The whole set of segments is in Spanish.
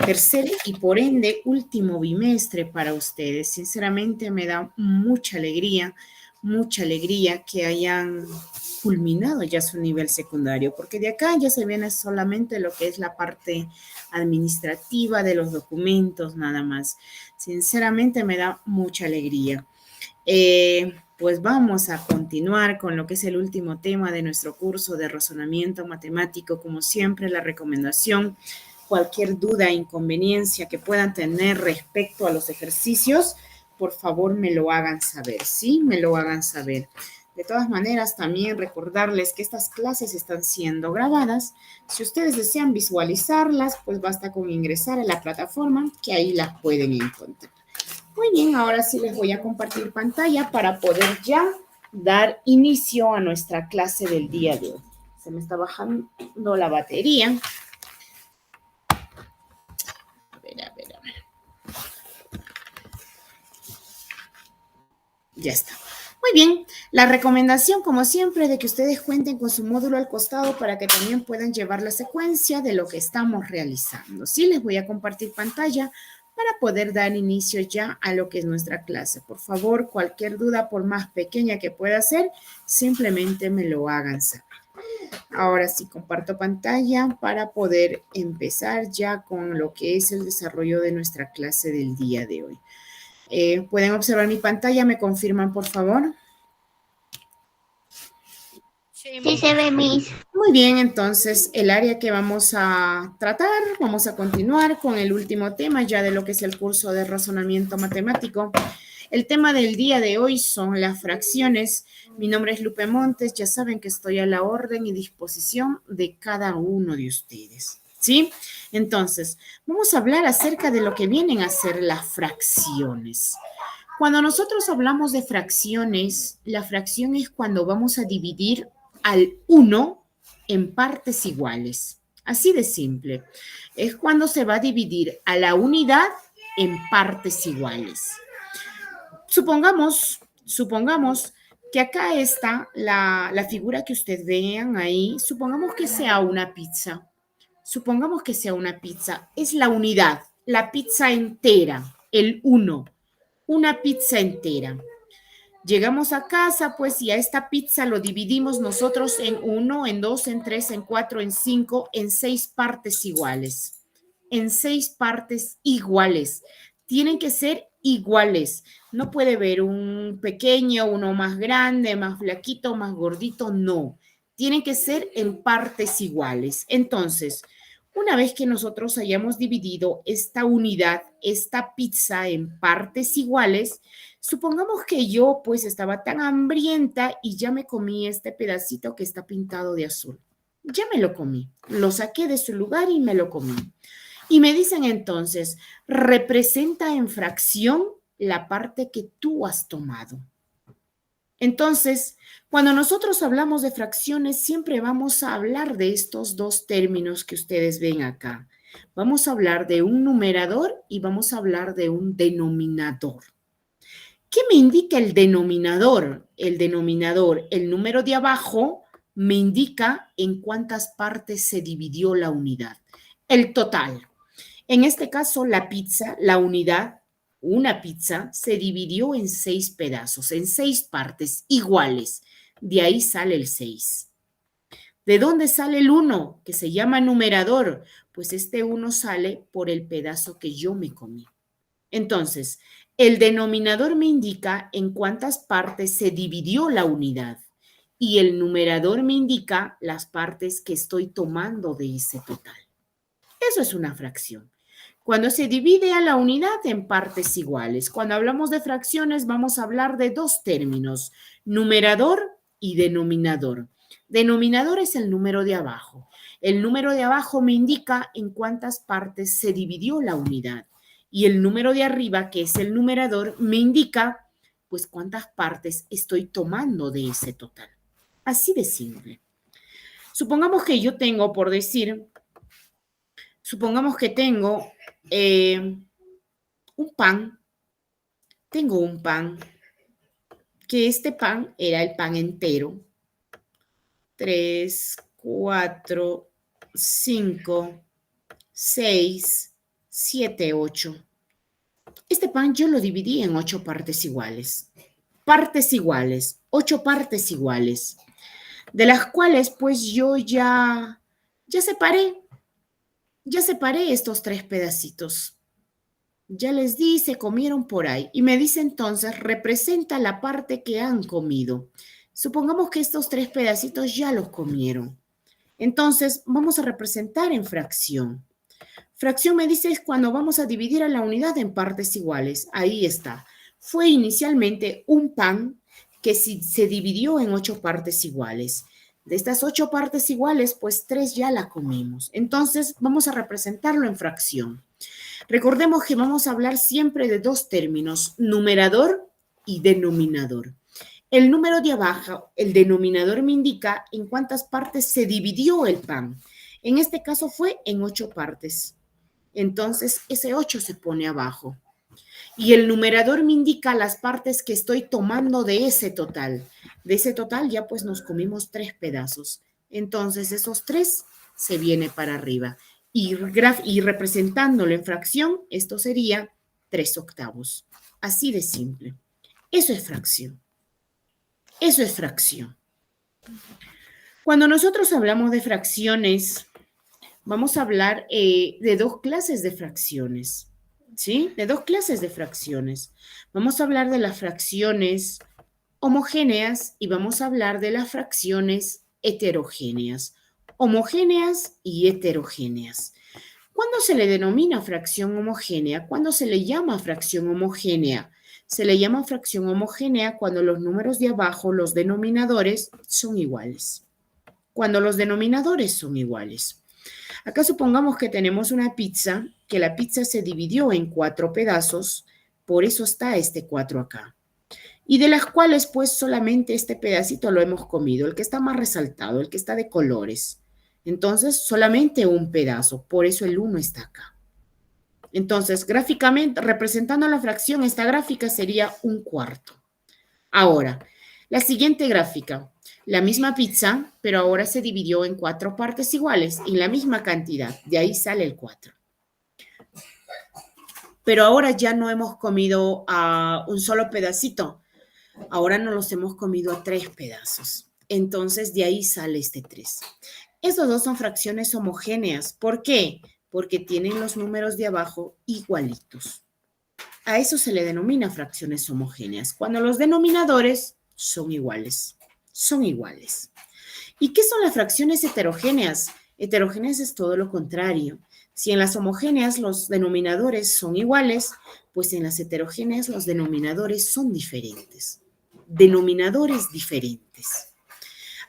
tercer y por ende último bimestre para ustedes. Sinceramente me da mucha alegría que hayan culminado ya su nivel secundario, porque de acá ya se viene solamente lo que es la parte administrativa de los documentos nada más. Sinceramente me da mucha alegría. Pues vamos a continuar con lo que es el último tema de nuestro curso de razonamiento matemático. Como siempre, la recomendación, cualquier duda, inconveniencia que puedan tener respecto a los ejercicios, por favor me lo hagan saber, ¿sí? Me lo hagan saber. De todas maneras, también recordarles que estas clases están siendo grabadas. Si ustedes desean visualizarlas, pues basta con ingresar a la plataforma que ahí las pueden encontrar. Muy bien, ahora sí les voy a compartir pantalla para poder ya dar inicio a nuestra clase del día de hoy. Se me está bajando la batería. A ver. Ya está. Muy bien, la recomendación, como siempre, de que ustedes cuenten con su módulo al costado para que también puedan llevar la secuencia de lo que estamos realizando. Sí, les voy a compartir pantalla para poder dar inicio ya a lo que es nuestra clase. Por favor, cualquier duda, por más pequeña que pueda ser, simplemente me lo hagan saber. Ahora sí, comparto pantalla para poder empezar ya con lo que es el desarrollo de nuestra clase del día de hoy. ¿Pueden observar mi pantalla? ¿Me confirman, por favor? Sí se ve, Miss. Muy bien, entonces el área que vamos a tratar, vamos a continuar con el último tema ya de lo que es el curso de razonamiento matemático. El tema del día de hoy son las fracciones. Mi nombre es Lupe Montes, ya saben que estoy a la orden y disposición de cada uno de ustedes, ¿sí? Entonces, vamos a hablar acerca de lo que vienen a ser las fracciones. Cuando nosotros hablamos de fracciones, la fracción es cuando vamos a dividir al 1 en partes iguales. Así de simple. Es cuando se va a dividir a la unidad en partes iguales. Supongamos que acá está la figura que ustedes vean ahí. Supongamos que sea una pizza. Supongamos que sea una pizza. Es la unidad, la pizza entera, el 1. Una pizza entera. Llegamos a casa, pues, y a esta pizza lo dividimos nosotros en 1, en 2, en 3, en 4, en 5, en 6 partes iguales. En 6 partes iguales. Tienen que ser iguales. No puede haber un pequeño, uno más grande, más flaquito, más gordito. No. Tienen que ser en partes iguales. Entonces, una vez que nosotros hayamos dividido esta unidad, esta pizza en partes iguales, supongamos que yo pues estaba tan hambrienta y ya me comí este pedacito que está pintado de azul. Ya me lo comí, lo saqué de su lugar y me lo comí. Y me dicen entonces, representa en fracción la parte que tú has tomado. Entonces, cuando nosotros hablamos de fracciones, siempre vamos a hablar de estos dos términos que ustedes ven acá. Vamos a hablar de un numerador y vamos a hablar de un denominador. ¿Qué me indica el denominador? El denominador, el número de abajo, me indica en cuántas partes se dividió la unidad. El total. En este caso, la pizza, la unidad, una pizza, se dividió en 6 pedazos, en 6 partes iguales. De ahí sale el 6. ¿De dónde sale el 1? Que se llama numerador. Pues este 1 sale por el pedazo que yo me comí. Entonces, el denominador me indica en cuántas partes se dividió la unidad y el numerador me indica las partes que estoy tomando de ese total. Eso es una fracción. Cuando se divide a la unidad en partes iguales. Cuando hablamos de fracciones vamos a hablar de dos términos, numerador y denominador. Denominador es el número de abajo. El número de abajo me indica en cuántas partes se dividió la unidad. Y el número de arriba, que es el numerador, me indica pues cuántas partes estoy tomando de ese total. Así de simple. Supongamos que yo tengo, por decir, supongamos que tengo un pan. Tengo un pan, que este pan era el pan entero. 3, 4, 5, 6, 7, 8. Este pan yo lo dividí en 8 partes iguales. Partes iguales, 8 partes iguales, de las cuales pues yo ya separé estos 3 pedacitos. Ya les di, se comieron por ahí. Y me dice entonces, representa la parte que han comido. Supongamos que estos 3 pedacitos ya los comieron. Entonces, vamos a representar en fracción. Fracción me dice es cuando vamos a dividir a la unidad en partes iguales. Ahí está. Fue inicialmente un pan que se dividió en 8 partes iguales. De estas 8 partes iguales, pues 3 ya la comimos. Entonces, vamos a representarlo en fracción. Recordemos que vamos a hablar siempre de 2 términos, numerador y denominador. El número de abajo, el denominador me indica en cuántas partes se dividió el pan. En este caso fue en 8 partes. Entonces, ese 8 se pone abajo. Y el numerador me indica las partes que estoy tomando de ese total. De ese total ya pues nos comimos 3 pedazos. Entonces, esos 3 se viene para arriba. Y representándolo en fracción, esto sería 3 octavos. Así de simple. Eso es fracción. Eso es fracción. Cuando nosotros hablamos de fracciones, vamos a hablar de 2 clases de fracciones, ¿sí? De 2 clases de fracciones. Vamos a hablar de las fracciones homogéneas y vamos a hablar de las fracciones heterogéneas. Homogéneas y heterogéneas. ¿Cuándo se le denomina fracción homogénea? ¿Cuándo se le llama fracción homogénea? Se le llama fracción homogénea cuando los números de abajo, los denominadores, son iguales. Cuando los denominadores son iguales. Acá supongamos que tenemos una pizza, que la pizza se dividió en 4 pedazos, por eso está este 4 acá. Y de las cuales pues solamente este pedacito lo hemos comido, el que está más resaltado, el que está de colores. Entonces solamente un pedazo, por eso el 1 está acá. Entonces gráficamente, representando la fracción, esta gráfica sería un cuarto. Ahora, la siguiente gráfica, la misma pizza, pero ahora se dividió en 4 partes iguales, en la misma cantidad, de ahí sale el 4. Pero ahora ya no hemos comido a un solo pedacito, ahora nos los hemos comido a 3 pedazos. Entonces, de ahí sale este 3. Estos 2 son fracciones homogéneas. ¿Por qué? Porque tienen los números de abajo igualitos. A eso se le denomina fracciones homogéneas, cuando los denominadores son iguales. Son iguales. ¿Y qué son las fracciones heterogéneas? Heterogéneas es todo lo contrario. Si en las homogéneas los denominadores son iguales, pues en las heterogéneas los denominadores son diferentes. Denominadores diferentes.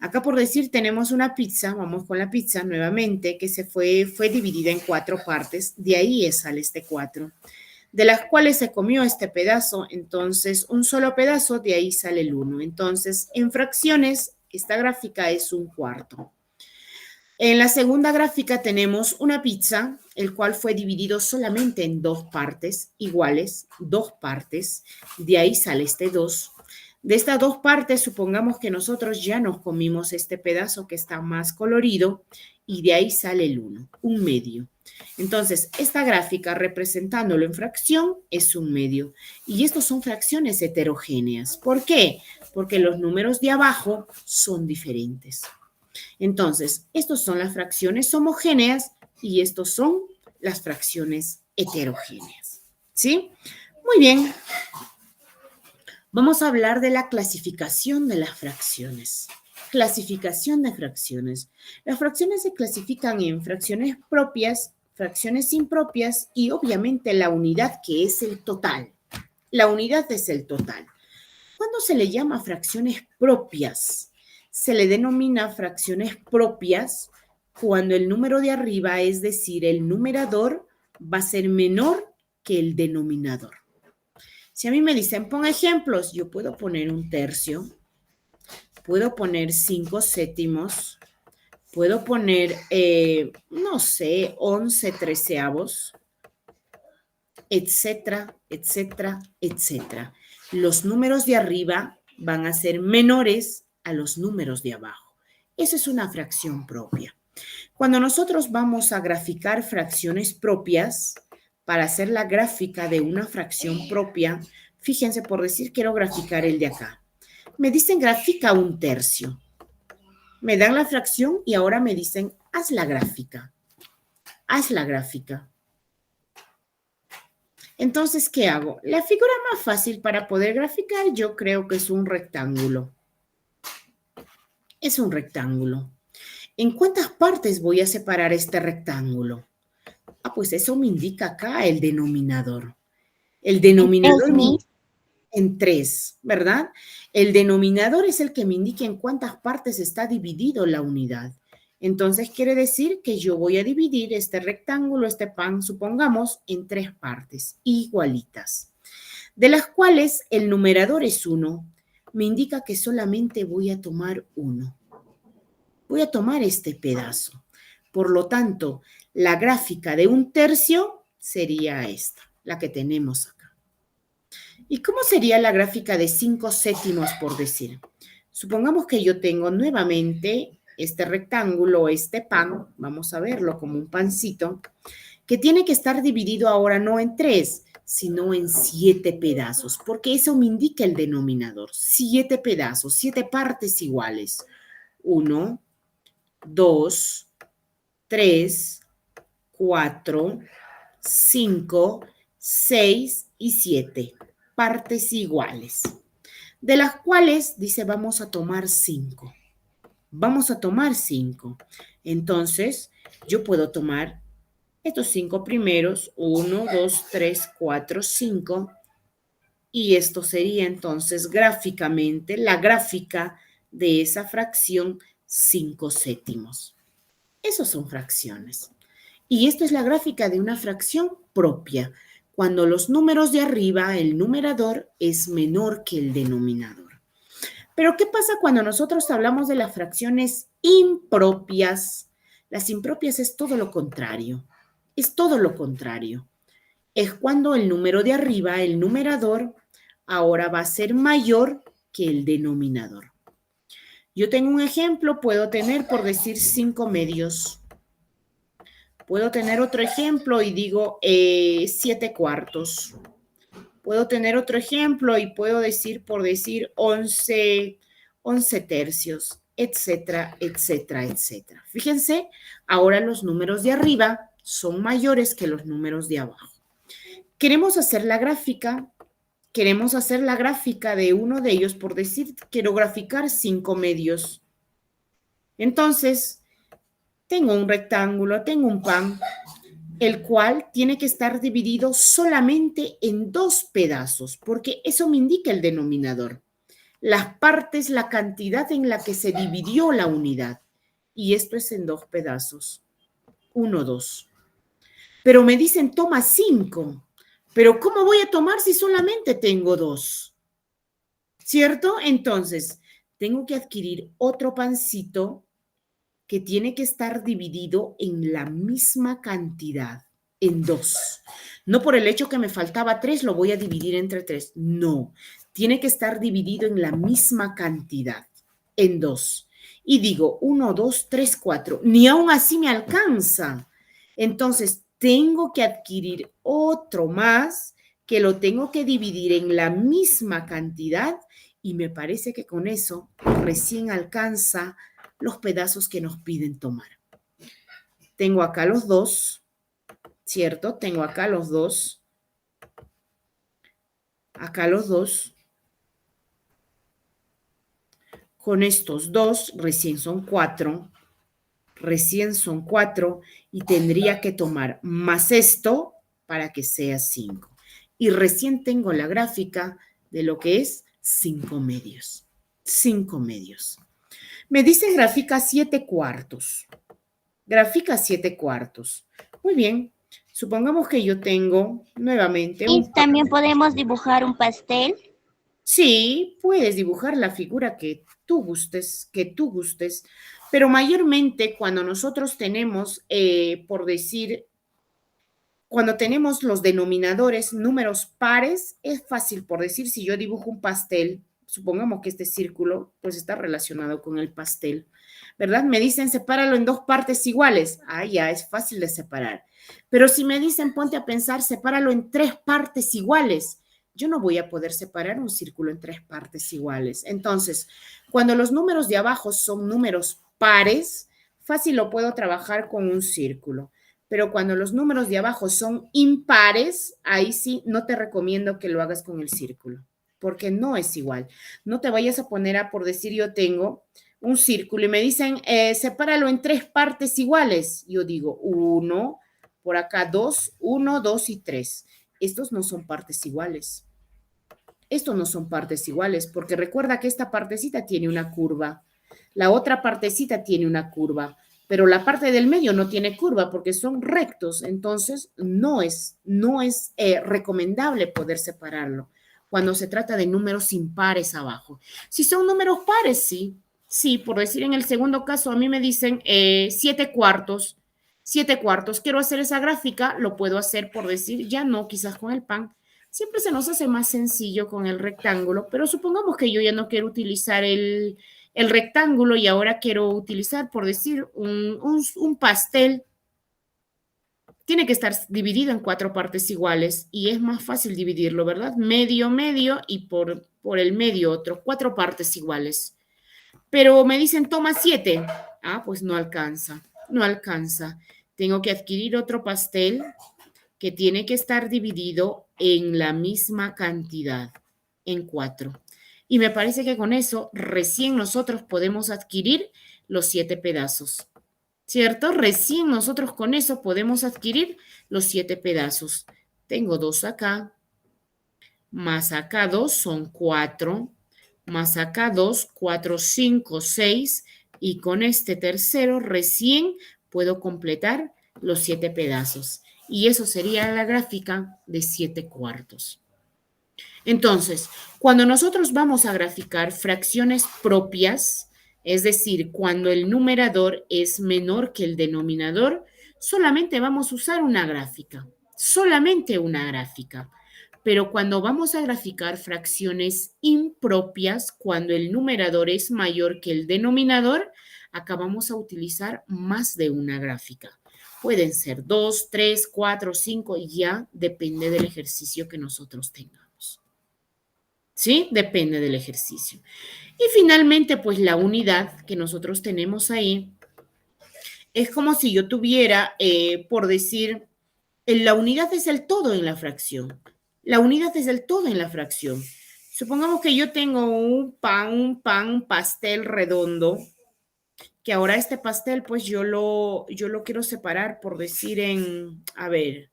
Acá por decir tenemos una pizza, vamos con la pizza nuevamente, que fue dividida en 4 partes, de ahí sale este 4, de las cuales se comió este pedazo, entonces un solo pedazo, de ahí sale el 1. Entonces, en fracciones, esta gráfica es un cuarto. En la segunda gráfica tenemos una pizza, el cual fue dividido solamente en 2 partes iguales, 2 partes, de ahí sale este 2. De estas 2 partes, supongamos que nosotros ya nos comimos este pedazo que está más colorido y de ahí sale el 1, un medio. Entonces, esta gráfica representándolo en fracción es un medio. Y estos son fracciones heterogéneas. ¿Por qué? Porque los números de abajo son diferentes. Entonces, estos son las fracciones homogéneas y estos son las fracciones heterogéneas. ¿Sí? Muy bien. Vamos a hablar de la clasificación de las fracciones. Clasificación de fracciones. Las fracciones se clasifican en fracciones propias, fracciones impropias y obviamente la unidad que es el total. La unidad es el total. ¿Cuándo se le llama fracciones propias? Se le denomina fracciones propias cuando el número de arriba, es decir, el numerador, va a ser menor que el denominador. Si a mí me dicen, pon ejemplos, yo puedo poner 1/3, puedo poner 5/7, puedo poner, no sé, 11/13, etcétera, etcétera, etcétera. Los números de arriba van a ser menores a los números de abajo. Esa es una fracción propia. Cuando nosotros vamos a graficar fracciones propias, para hacer la gráfica de una fracción propia, fíjense, por decir, quiero graficar el de acá. Me dicen grafica 1/3. Me dan la fracción y ahora me dicen haz la gráfica. Haz la gráfica. Entonces, ¿qué hago? La figura más fácil para poder graficar yo creo que es un rectángulo. Es un rectángulo. ¿En cuántas partes voy a separar este rectángulo? Ah, pues eso me indica acá el denominador. El denominador me indica en 3, ¿verdad? El denominador es el que me indica en cuántas partes está dividido la unidad. Entonces, quiere decir que yo voy a dividir este rectángulo, este pan, supongamos, en 3 partes igualitas, de las cuales el numerador es 1. Me indica que solamente voy a tomar 1. Voy a tomar este pedazo. Por lo tanto, la gráfica de 1/3 sería esta, la que tenemos acá. ¿Y cómo sería la gráfica de 5/7, por decir? Supongamos que yo tengo nuevamente este rectángulo, este pan, vamos a verlo como un pancito, que tiene que estar dividido ahora no en 3, sino en 7 pedazos, porque eso me indica el denominador. 7 pedazos, 7 partes iguales. 1, 2, 3, 4, 5, 6 y 7 partes iguales, de las cuales dice vamos a tomar 5. Vamos a tomar 5. Entonces, yo puedo tomar estos 5 primeros, 1, 2, 3, 4, 5, y esto sería entonces gráficamente la gráfica de esa fracción 5/7. Esos son fracciones. Y esto es la gráfica de una fracción propia, cuando los números de arriba, el numerador, es menor que el denominador. Pero, ¿qué pasa cuando nosotros hablamos de las fracciones impropias? Las impropias es todo lo contrario. Es todo lo contrario. Es cuando el número de arriba, el numerador, ahora va a ser mayor que el denominador. Yo tengo un ejemplo, puedo tener, por decir, 5/2. Puedo tener otro ejemplo y digo 7/4. Puedo tener otro ejemplo y puedo decir, por decir, 11/3, etcétera, etcétera, etcétera. Fíjense, ahora los números de arriba son mayores que los números de abajo. Queremos hacer la gráfica de uno de ellos, por decir, quiero graficar 5/2. Entonces, tengo un rectángulo, tengo un pan, el cual tiene que estar dividido solamente en 2 pedazos, porque eso me indica el denominador. Las partes, la cantidad en la que se dividió la unidad. Y esto es en 2 pedazos. 1, 2. Pero me dicen, toma 5. Pero ¿cómo voy a tomar si solamente tengo 2? ¿Cierto? Entonces, tengo que adquirir otro pancito que tiene que estar dividido en la misma cantidad, en 2. No por el hecho que me faltaba 3, lo voy a dividir entre 3. No, tiene que estar dividido en la misma cantidad, en 2. Y digo, 1, 2, 3, 4. Ni aún así me alcanza. Entonces, tengo que adquirir otro más que lo tengo que dividir en la misma cantidad y me parece que con eso recién alcanza los pedazos que nos piden tomar. Tengo acá los 2, ¿cierto? Tengo acá los 2. Acá los 2. Con estos 2 recién son 4. Recién son 4 y tendría que tomar más esto para que sea 5. Y recién tengo la gráfica de lo que es 5/2. 5/2. Me dice gráfica 7/4. Grafica 7/4. Muy bien. Supongamos que yo tengo nuevamente ¿Y también podemos dibujar un pastel? Sí, puedes dibujar la figura que tú gustes, pero mayormente cuando nosotros tenemos, por decir, cuando tenemos los denominadores números pares, es fácil, por decir, si yo dibujo un pastel, Supongamos que este círculo pues está relacionado con el pastel, ¿verdad? Me dicen sepáralo en dos partes iguales. Ah, ya, es fácil de separar. Pero si me dicen ponte a pensar, sepáralo en tres partes iguales, yo no voy a poder separar un círculo en tres partes iguales. Entonces, cuando los números de abajo son números pares, fácil lo puedo trabajar con un círculo. Pero cuando los números de abajo son impares, ahí sí no te recomiendo que lo hagas con el círculo, porque no es igual. No te vayas a poner a, por decir, yo tengo un círculo y me dicen, sepáralo en tres partes iguales. Yo digo, uno, por acá dos, uno, dos y tres. Estos no son partes iguales. Estos no son partes iguales, porque recuerda que esta partecita tiene una curva, la otra partecita tiene una curva, pero la parte del medio no tiene curva porque son rectos, entonces no es recomendable poder separarlo cuando se trata de números impares abajo. Si son números pares, sí. Sí, por decir en el segundo caso, a mí me dicen 7 cuartos. 7 cuartos. Quiero hacer esa gráfica, lo puedo hacer por decir, ya no, quizás con el pan. Siempre se nos hace más sencillo con el rectángulo, pero supongamos que yo ya no quiero utilizar el rectángulo y ahora quiero utilizar, por decir, un pastel. Tiene que estar dividido en 4 partes iguales y es más fácil dividirlo, ¿verdad? Medio, medio y por el medio otro, 4 partes iguales. Pero me dicen, toma 7. Ah, pues no alcanza, no alcanza. Tengo que adquirir otro pastel que tiene que estar dividido en la misma cantidad, en 4. Y me parece que con eso recién nosotros podemos adquirir los 7 pedazos. ¿Cierto? Recién nosotros con eso podemos adquirir los 7 pedazos. Tengo 2 acá, más acá 2 son 4, más acá 2, 4, 5, 6, y con este tercero recién puedo completar los 7 pedazos. Y eso sería la gráfica de 7 cuartos. Entonces, cuando nosotros vamos a graficar fracciones propias, es decir, cuando el numerador es menor que el denominador, solamente vamos a usar una gráfica, solamente una gráfica. Pero cuando vamos a graficar fracciones impropias, cuando el numerador es mayor que el denominador, acá vamos a utilizar más de una gráfica. Pueden ser 2, 3, 4, 5, ya depende del ejercicio que nosotros tengamos. ¿Sí? Depende del ejercicio. Y finalmente, pues la unidad que nosotros tenemos ahí es como si yo tuviera, por decir, la unidad es el todo en la fracción. La unidad es el todo en la fracción. Supongamos que yo tengo un pastel redondo, que ahora este pastel, pues yo lo quiero separar, por decir en, a ver,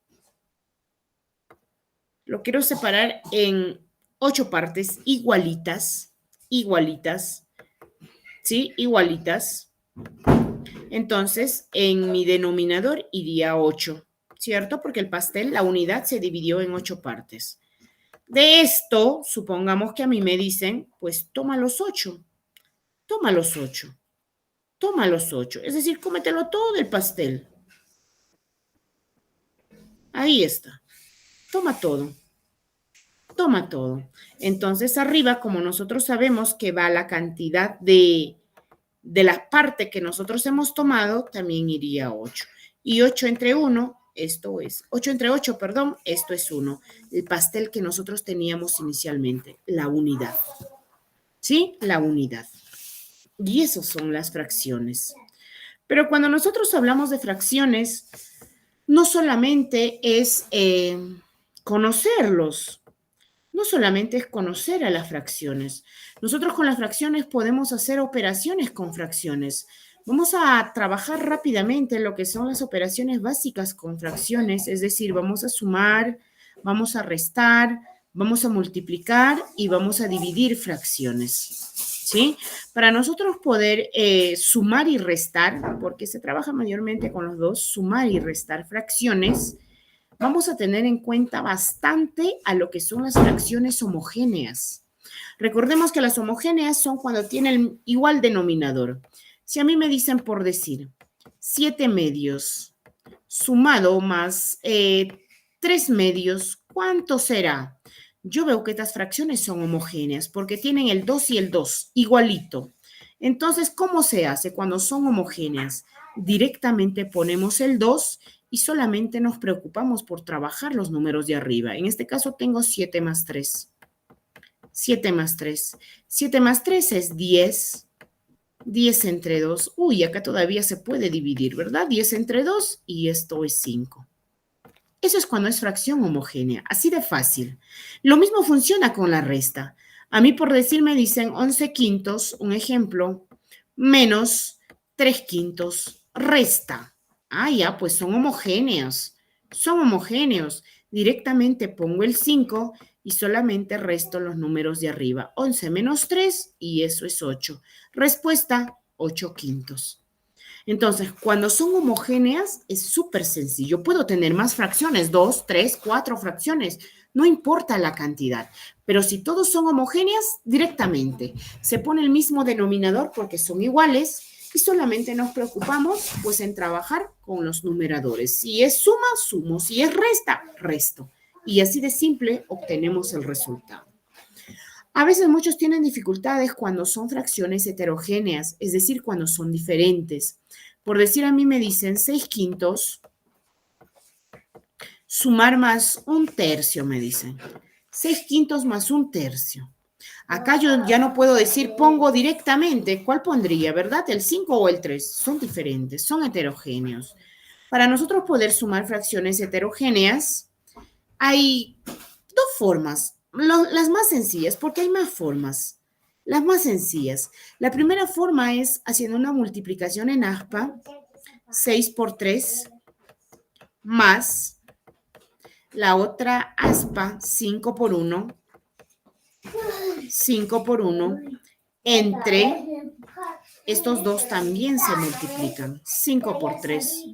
lo quiero separar en 8 partes igualitas, ¿sí? Igualitas. Entonces, en mi denominador iría 8, ¿cierto? Porque el pastel, la unidad se dividió en 8 partes. De esto, supongamos que a mí me dicen, pues toma los 8, toma los 8, toma los 8. Es decir, cómetelo todo del pastel. Ahí está. Toma todo. Toma todo. Entonces, arriba, como nosotros sabemos que va la cantidad de la parte que nosotros hemos tomado, también iría 8. Y 8 entre 1, esto es, 8 entre 8, perdón, esto es 1. El pastel que nosotros teníamos inicialmente, la unidad. ¿Sí? La unidad. Y esas son las fracciones. Pero cuando nosotros hablamos de fracciones, no solamente es conocerlos, no solamente es conocer a las fracciones. Nosotros con las fracciones podemos hacer operaciones con fracciones. Vamos a trabajar rápidamente en lo que son las operaciones básicas con fracciones, es decir, vamos a sumar, vamos a restar, vamos a multiplicar y vamos a dividir fracciones. ¿Sí? Para nosotros poder sumar y restar, porque se trabaja mayormente con los dos, sumar y restar fracciones, vamos a tener en cuenta bastante a lo que son las fracciones homogéneas. Recordemos que las homogéneas son cuando tienen igual denominador. Si a mí me dicen, por decir, 7 medios sumado más 3 medios, ¿cuánto será? yo veo que estas fracciones son homogéneas porque tienen el 2 y el 2 igualito. Entonces, ¿cómo se hace cuando son homogéneas? Directamente ponemos el 2 y solamente nos preocupamos por trabajar los números de arriba. En este caso tengo 7 más 3. 7 más 3. 7 más 3 es 10. 10 entre 2. Uy, acá todavía se puede dividir, ¿verdad? 10 entre 2 y esto es 5. Eso es cuando es fracción homogénea, así de fácil. Lo mismo funciona con la resta. A mí por decir me dicen 11 quintos, un ejemplo, menos 3 quintos, resta. Ah, ya, pues son homogéneos. Son homogéneos. Directamente pongo el 5 y solamente resto los números de arriba. 11 menos 3 y eso es 8. Respuesta, 8 quintos. Entonces, cuando son homogéneas, es súper sencillo. Puedo tener más fracciones, 2, 3, 4 fracciones. No importa la cantidad. Pero si todos son homogéneas, directamente se pone el mismo denominador porque son iguales y solamente nos preocupamos pues en trabajar con los numeradores. Si es suma, sumo. Si es resta, resto. Y así de simple obtenemos el resultado. A veces muchos tienen dificultades cuando son fracciones heterogéneas, es decir, cuando son diferentes. Por decir, a mí me dicen 6 quintos, sumar más un tercio, me dicen. 6 quintos más un tercio. Acá yo ya no puedo decir, pongo directamente, ¿cuál pondría, verdad? ¿El 5 o el 3? Son diferentes, son heterogéneos. Para nosotros poder sumar fracciones heterogéneas, hay dos formas, las más sencillas, porque hay más formas. Las más sencillas. La primera forma es haciendo una multiplicación en aspa, 6 por 3, más la otra aspa, 5 por 1, 5 por 1, entre, estos dos también se multiplican, 5 por 3,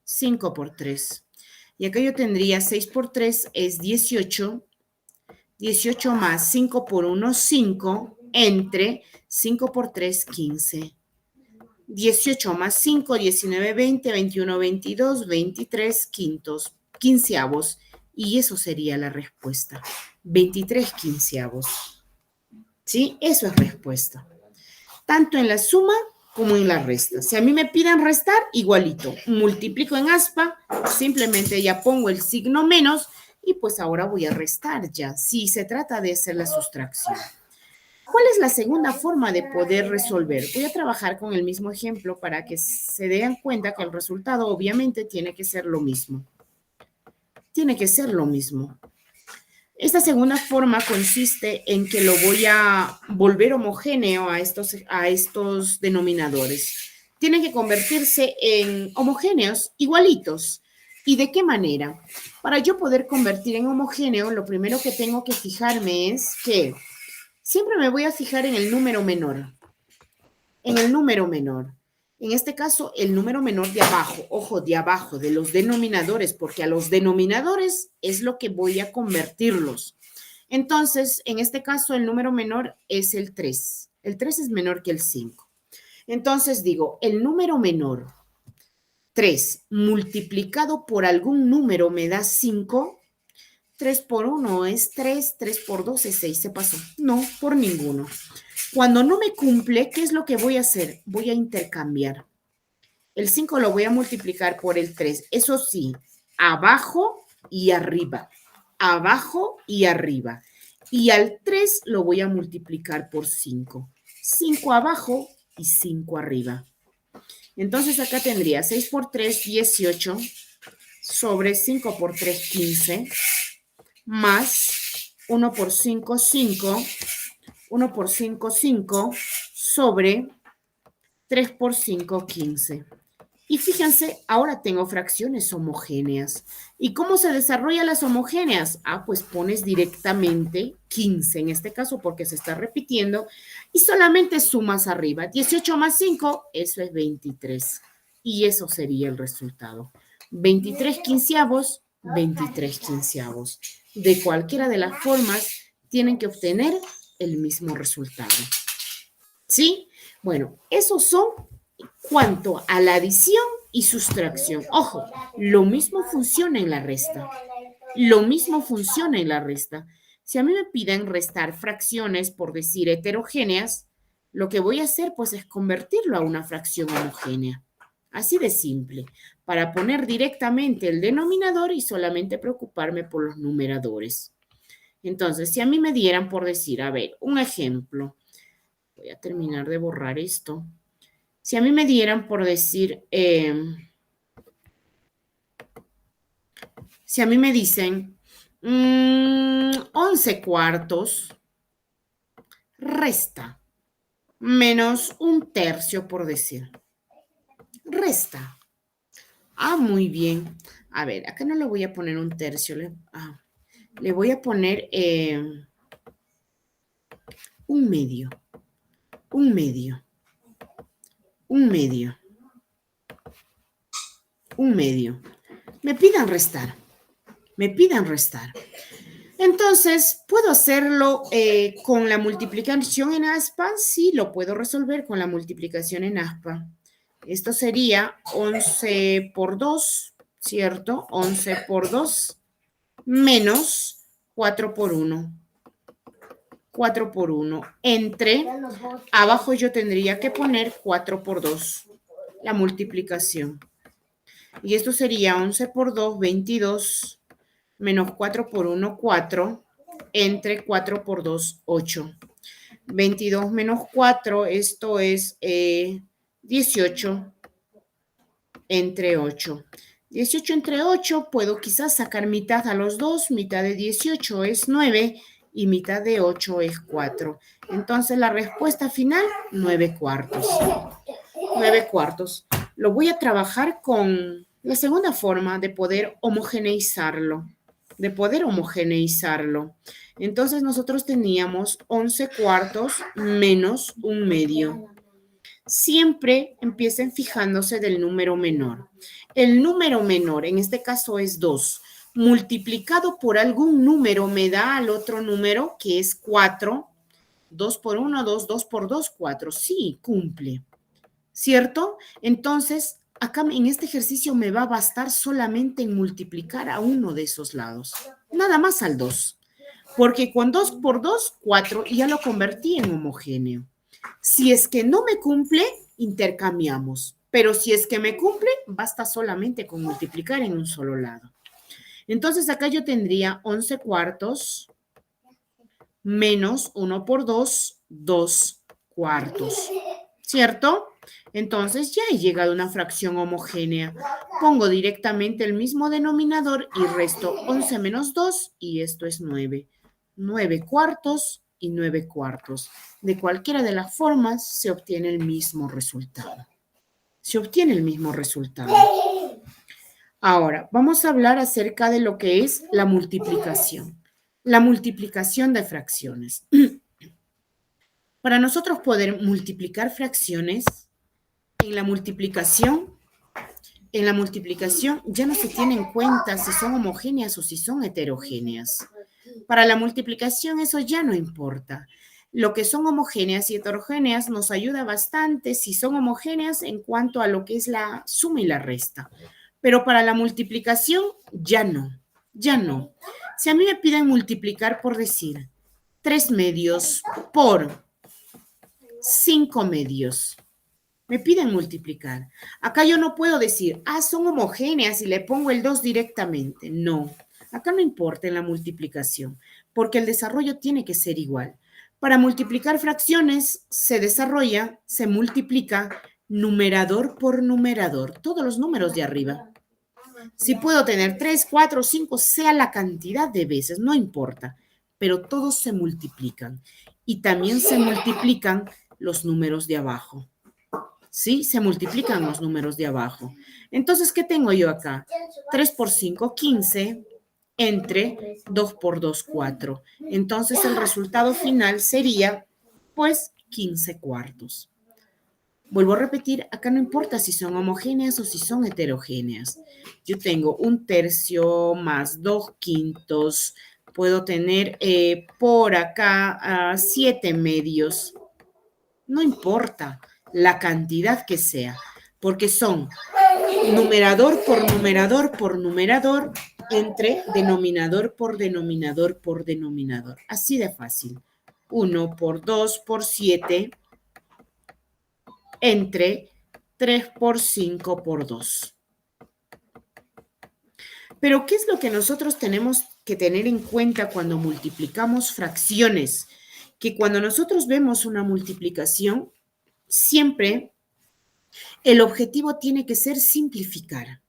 5 por 3. Y acá yo tendría 6 por 3 es 18, 18 más 5 por 1, 5, entre 5 por 3, 15. 18 más 5, 19, 20, 21, 22, 23 quintos, quinceavos. Y eso sería la respuesta. 23 quinceavos. ¿Sí? Eso es respuesta. Tanto en la suma como en la resta. Si a mí me piden restar, igualito. Multiplico en aspa, simplemente ya pongo el signo menos y pues ahora voy a restar ya, si se trata de hacer la sustracción. ¿Cuál es la segunda forma de poder resolver? Voy a trabajar con el mismo ejemplo para que se den cuenta que el resultado obviamente tiene que ser lo mismo. Tiene que ser lo mismo. Esta segunda forma consiste en que lo voy a volver homogéneo a estos denominadores. Tienen que convertirse en homogéneos, igualitos. ¿Y de qué manera? Para yo poder convertir en homogéneo, lo primero que tengo que fijarme es que siempre me voy a fijar en el número menor. En el número menor. En este caso, el número menor de abajo, ojo, de abajo, de los denominadores, porque a los denominadores es lo que voy a convertirlos. Entonces, en este caso, el número menor es el 3. El 3 es menor que el 5. Entonces digo, el número menor, 3, multiplicado por algún número me da 5. 3 por 1 es 3, 3 por 2 es 6. ¿Se pasó? No, por ninguno. Cuando no me cumple, ¿qué es lo que voy a hacer? Voy a intercambiar. El 5 lo voy a multiplicar por el 3. Eso sí, abajo y arriba. Abajo y arriba. Y al 3 lo voy a multiplicar por 5. 5 abajo y 5 arriba. Entonces acá tendría 6 por 3, 18, sobre 5 por 3, 15, más 1 por 5, 5, 1 por 5, 5, sobre 3 por 5, 15. Y fíjense, ahora tengo fracciones homogéneas. ¿Y cómo se desarrollan las homogéneas? Ah, pues pones directamente 15 en este caso porque se está repitiendo y solamente sumas arriba. 18 más 5, eso es 23. Y eso sería el resultado. 23 quinceavos, 23 quinceavos. De cualquiera de las formas tienen que obtener el mismo resultado. ¿Sí? Bueno, esos son cuanto a la adición y sustracción. Ojo, lo mismo funciona en la resta. Lo mismo funciona en la resta. Si a mí me piden restar fracciones, por decir heterogéneas, lo que voy a hacer pues es convertirlo a una fracción homogénea. Así de simple, para poner directamente el denominador y solamente preocuparme por los numeradores. Entonces, si a mí me dieran por decir, a ver, un ejemplo, voy a terminar de borrar esto. Si a mí me dieran por decir, si a mí me dicen 11 cuartos resta menos un tercio, por decir. Resta. Ah, muy bien. A ver, acá no le voy a poner un tercio. Le voy a poner un medio. Un medio. Un medio. Un medio. Me pidan restar. Me pidan restar. Entonces, ¿puedo hacerlo con la multiplicación en aspa? Sí, lo puedo resolver con la multiplicación en aspa. Esto sería 11 por 2, ¿cierto? 11 por 2 menos 4 por 1. 4 por 1 entre, abajo yo tendría que poner 4 por 2, la multiplicación. Y esto sería 11 por 2, 22, menos 4 por 1, 4, entre 4 por 2, 8. 22 menos 4, esto es 18 entre 8. 18 entre 8, puedo quizás sacar mitad a los dos, mitad de 18 es 9 y mitad de 8 es 4. Entonces la respuesta final, 9 cuartos. 9 cuartos. Lo voy a trabajar con la segunda forma de poder homogeneizarlo. Entonces nosotros teníamos 11 cuartos menos un medio. Siempre empiecen fijándose del número menor. El número menor, en este caso es 2, multiplicado por algún número me da al otro número que es 4. 2 por 1, 2, 2 por 2, 4. Sí, cumple. ¿Cierto? Entonces, acá en este ejercicio me va a bastar solamente en multiplicar a uno de esos lados. Nada más al 2. Porque con 2 por 2, 4, y ya lo convertí en homogéneo. Si es que no me cumple, intercambiamos. Pero si es que me cumple, basta solamente con multiplicar en un solo lado. Entonces, acá yo tendría 11 cuartos menos 1 por 2, 2 cuartos. ¿Cierto? Entonces ya he llegado a una fracción homogénea. Pongo directamente el mismo denominador y resto 11 menos 2 y esto es 9. 9 cuartos y 9 cuartos. De cualquiera de las formas se obtiene el mismo resultado. Se obtiene el mismo resultado. Ahora, vamos a hablar acerca de lo que es la multiplicación. La multiplicación de fracciones. Para nosotros poder multiplicar fracciones, en la multiplicación ya no se tiene en cuenta si son homogéneas o si son heterogéneas. Para la multiplicación eso ya no importa. Lo que son homogéneas y heterogéneas nos ayuda bastante si son homogéneas en cuanto a lo que es la suma y la resta. Pero para la multiplicación ya no. Si a mí me piden multiplicar por decir 3 medios por 5 medios, me piden multiplicar. Acá yo no puedo decir, son homogéneas y le pongo el 2 directamente. No, acá no importa en la multiplicación, porque el desarrollo tiene que ser igual. Para multiplicar fracciones se multiplica numerador por numerador, todos los números de arriba. Si puedo tener 3, 4, 5, sea la cantidad de veces, no importa, pero todos se multiplican. Y también se multiplican los números de abajo. ¿Sí? Se multiplican los números de abajo. Entonces, ¿qué tengo yo acá? 3 por 5, 15, entre 2 por 2, 4. Entonces, el resultado final sería, pues, 15 cuartos. Vuelvo a repetir, acá no importa si son homogéneas o si son heterogéneas. Yo tengo un tercio más 2 quintos. Puedo tener por acá 7 medios. No importa la cantidad que sea, porque son numerador por numerador por numerador entre denominador por denominador por denominador. Así de fácil. 1 por 2 por 7 entre 3 por 5 por 2. Pero, ¿qué es lo que nosotros tenemos que tener en cuenta cuando multiplicamos fracciones? Que cuando nosotros vemos una multiplicación, siempre el objetivo tiene que ser simplificar.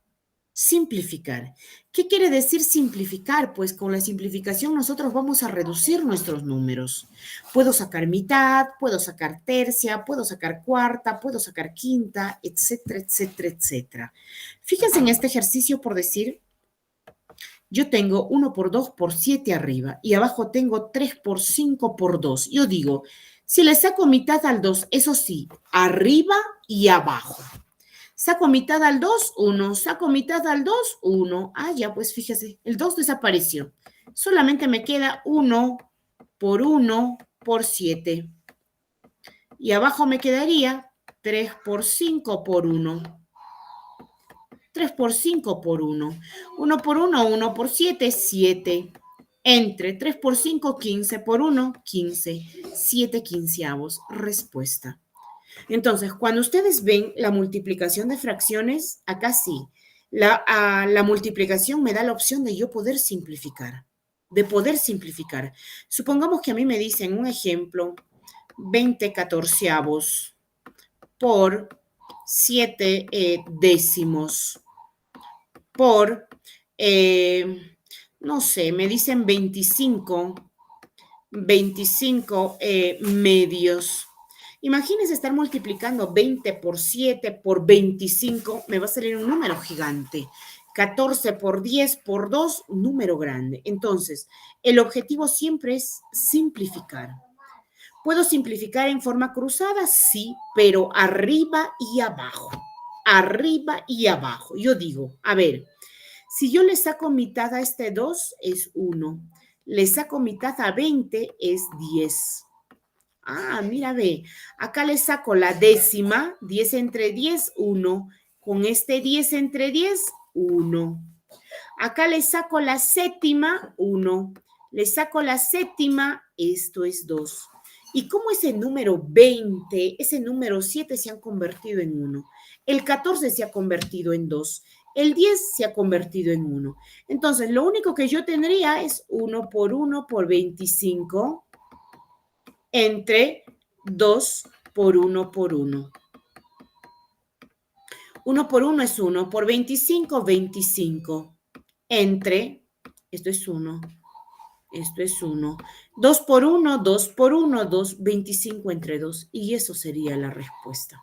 Simplificar. ¿Qué quiere decir simplificar? Pues con la simplificación nosotros vamos a reducir nuestros números. Puedo sacar mitad, puedo sacar tercia, puedo sacar cuarta, puedo sacar quinta, etcétera, etcétera, etcétera. Fíjense en este ejercicio por decir, yo tengo 1 por 2 por 7 arriba y abajo tengo 3 por 5 por 2. Yo digo, si le saco mitad al 2, eso sí, arriba y abajo. Saco mitad al 2, 1. Saco mitad al 2, 1. Ah, ya, pues fíjese, el 2 desapareció. Solamente me queda 1 por 7. Y abajo me quedaría 3 por 5 por 1. 3 por 5 por 1. 1 por 1, 1 por 7, 7. Entre 3 por 5, 15 por 1, 15. 7 quinceavos. Respuesta. Entonces, cuando ustedes ven la multiplicación de fracciones, acá sí, la multiplicación me da la opción de yo poder simplificar, de poder simplificar. Supongamos que a mí me dicen un ejemplo, 20 catorceavos por 7 décimos por, no sé, me dicen 25 medios. Imagínense estar multiplicando 20 por 7 por 25, me va a salir un número gigante. 14 por 10 por 2, un número grande. Entonces, el objetivo siempre es simplificar. ¿Puedo simplificar en forma cruzada? Sí, pero arriba y abajo. Arriba y abajo. Yo digo, a ver, si yo le saco mitad a este 2, es 1. Le saco mitad a 20, es 10. Ah, mira, ve, acá le saco la décima, 10 entre 10, 1. Con este 10 entre 10, 1. Acá le saco la séptima, 1. Le saco la séptima, esto es 2. ¿Y cómo ese número 20, ese número 7 se han convertido en 1? El 14 se ha convertido en 2. El 10 se ha convertido en 1. Entonces, lo único que yo tendría es 1 por 25 entre 2 por 1 por 1. 1 por 1 es 1, por 25, 25. Entre, esto es 1, esto es 1. 2 por 1, 2 por 1, 2, 25 entre 2. Y eso sería la respuesta.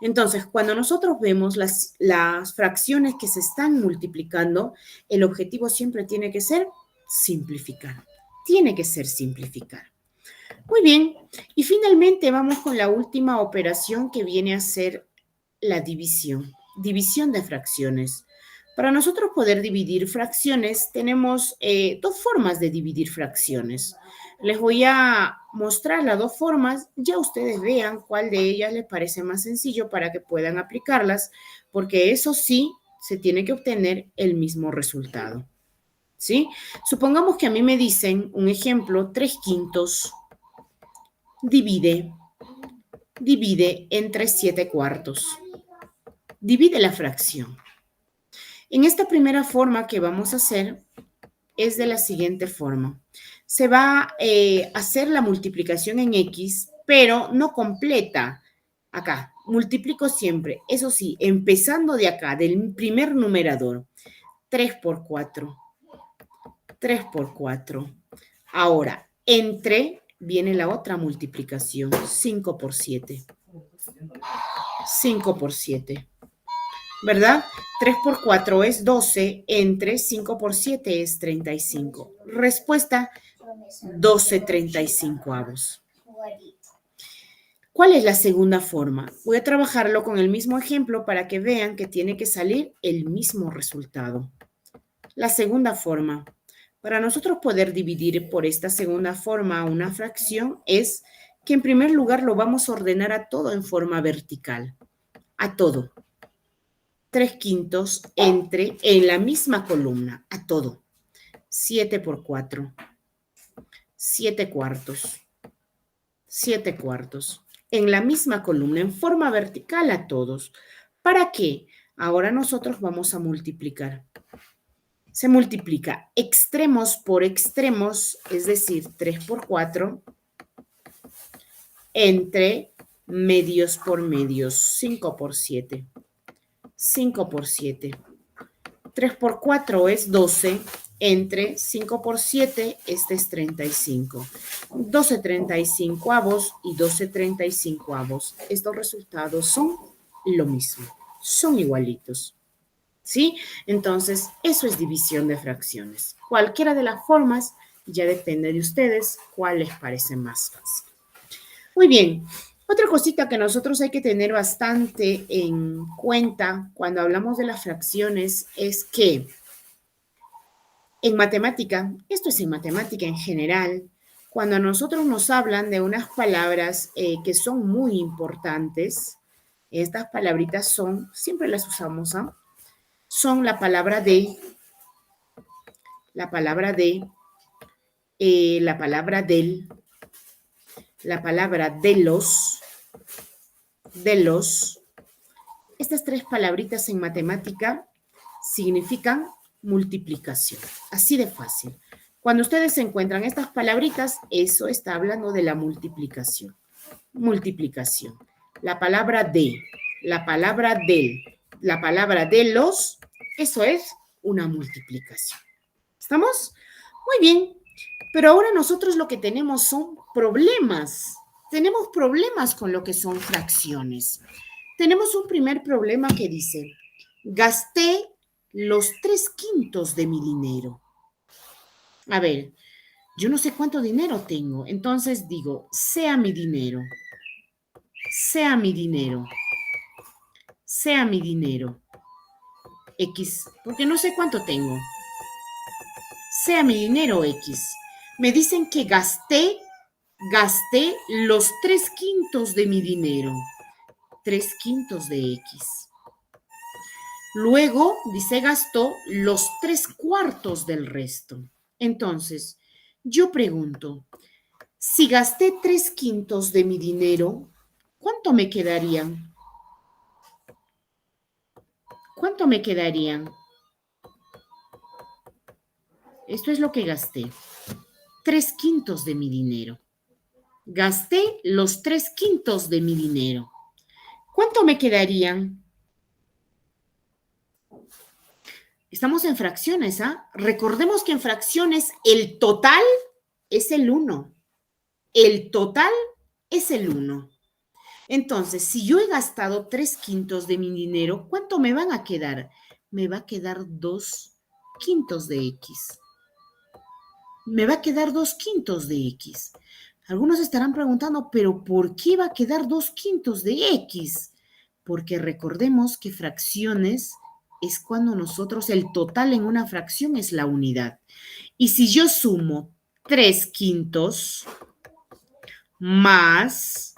Entonces, cuando nosotros vemos las fracciones que se están multiplicando, el objetivo siempre tiene que ser simplificar. Tiene que ser simplificar. Muy bien, y finalmente vamos con la última operación que viene a ser la división de fracciones. Para nosotros poder dividir fracciones, tenemos dos formas de dividir fracciones. Les voy a mostrar las dos formas, ya ustedes vean cuál de ellas les parece más sencillo para que puedan aplicarlas, porque eso sí, se tiene que obtener el mismo resultado. ¿Sí? Supongamos que a mí me dicen, un ejemplo, 3 quintos divide entre 7 cuartos. Divide la fracción. En esta primera forma que vamos a hacer es de la siguiente forma. Se va a hacer la multiplicación en X, pero no completa. Acá, multiplico siempre. Eso sí, empezando de acá, del primer numerador. 3 por 4. 3 por 4. Ahora, entre viene la otra multiplicación. 5 por 7. 5 por 7. ¿Verdad? 3 por 4 es 12, entre 5 por 7 es 35. Respuesta, 12/35. ¿Cuál es la segunda forma? Voy a trabajarlo con el mismo ejemplo para que vean que tiene que salir el mismo resultado. La segunda forma. Para nosotros poder dividir por esta segunda forma una fracción es que en primer lugar lo vamos a ordenar a todo en forma vertical. A todo. 3/5 entre, en la misma columna, a todo. 7 por 4, 7/4, 7/4. En la misma columna, en forma vertical a todos. ¿Para qué? Ahora nosotros vamos a multiplicar. Se multiplica extremos por extremos, es decir, 3 por 4, entre medios por medios, 5 por 7. 5 por 7. 3 por 4 es 12, entre 5 por 7, este es 35. 12/35 y 12/35. Estos resultados son lo mismo, son igualitos. ¿Sí? Entonces, eso es división de fracciones. Cualquiera de las formas ya depende de ustedes cuál les parece más fácil. Muy bien. Otra cosita que nosotros hay que tener bastante en cuenta cuando hablamos de las fracciones es que en matemática, esto es en matemática en general, cuando a nosotros nos hablan de unas palabras que son muy importantes, estas palabritas son, siempre las usamos, ¿ah? Son la palabra de, la palabra de, la palabra del, la palabra de los. Estas tres palabritas en matemática significan multiplicación. Así de fácil. Cuando ustedes encuentran estas palabritas, eso está hablando de la multiplicación. Multiplicación. La palabra de, la palabra del, la palabra de los, eso es una multiplicación. ¿Estamos? Muy bien. Pero ahora nosotros lo que tenemos son problemas. Tenemos problemas con lo que son fracciones. Tenemos un primer problema que dice, gasté los 3/5 de mi dinero. A ver, yo no sé cuánto dinero tengo, entonces digo, sea mi dinero, sea mi dinero, sea mi dinero, X, porque no sé cuánto tengo. Sea mi dinero X. Me dicen que gasté los 3/5 de mi dinero. 3/5 de X. Luego, dice, gastó los 3/4 del resto. Entonces, yo pregunto, si gasté 3/5 de mi dinero, ¿cuánto me quedarían? ¿Cuánto me quedarían? Esto es lo que gasté. 3/5 de mi dinero. Gasté los 3/5 de mi dinero. ¿Cuánto me quedarían? Estamos en fracciones, ¿ah? Recordemos que en fracciones el total es el 1. El total es el 1. Entonces, si yo he gastado 3/5 de mi dinero, ¿cuánto me van a quedar? Me va a quedar 2/5 de X. Me va a quedar 2/5 de X. Algunos estarán preguntando, ¿pero por qué va a quedar 2/5 de X? Porque recordemos que fracciones es cuando nosotros, el total en una fracción es la unidad. Y si yo sumo 3/5 más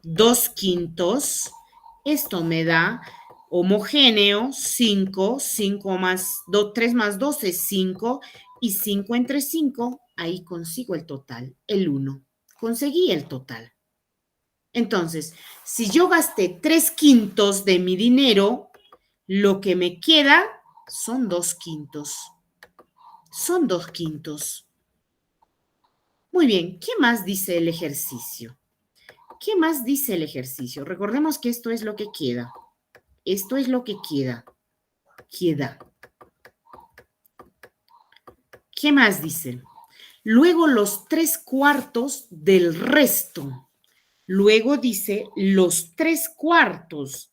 2/5, esto me da homogéneo 5, 5 más 2, 3 más 2 es 5, y 5 entre 5, ahí consigo el total, el 1. Conseguí el total. Entonces, si yo gasté 3/5 de mi dinero, lo que me queda son 2/5. Son 2/5. Muy bien, ¿qué más dice el ejercicio? ¿Qué más dice el ejercicio? Recordemos que esto es lo que queda. Esto es lo que queda. Queda. ¿Qué más dice? Luego los 3/4 del resto. Luego dice los 3/4.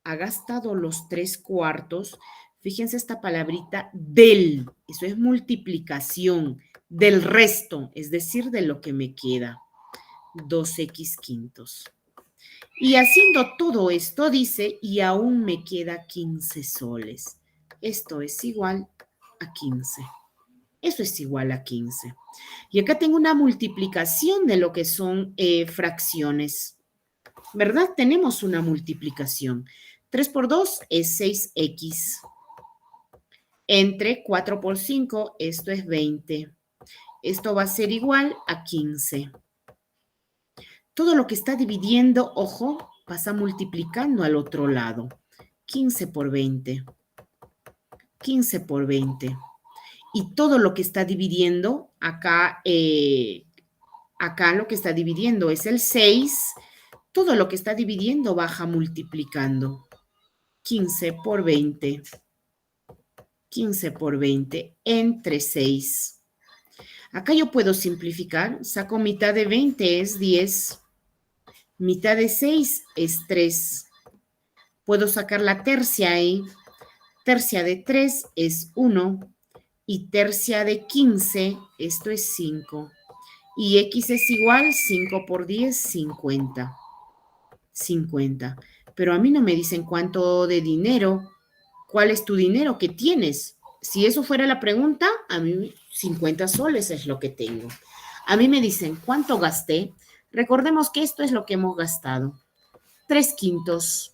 Ha gastado los 3/4. Fíjense esta palabrita del. Eso es multiplicación del resto, es decir, de lo que me queda. 2x/5. Y haciendo todo esto, dice, y aún me queda 15 soles. Esto es igual a 15. Eso es igual a 15. Y acá tengo una multiplicación de lo que son fracciones. ¿Verdad? Tenemos una multiplicación. 3 por 2 es 6x. Entre 4 por 5, esto es 20. Esto va a ser igual a 15. Todo lo que está dividiendo, ojo, pasa multiplicando al otro lado. 15 por 20. 15 por 20. Y todo lo que está dividiendo, acá lo que está dividiendo es el 6. Todo lo que está dividiendo baja multiplicando. 15 por 20. 15 por 20 entre 6. Acá yo puedo simplificar. Saco mitad de 20 es 10. Mitad de 6 es 3. Puedo sacar la tercia ahí. Tercia de 3 es 1. Y tercia de 15, esto es 5. Y x es igual, 5 por 10, 50. 50. Pero a mí no me dicen cuánto de dinero, cuál es tu dinero que tienes. Si eso fuera la pregunta, a mí 50 soles es lo que tengo. A mí me dicen cuánto gasté. Recordemos que esto es lo que hemos gastado. 3 quintos.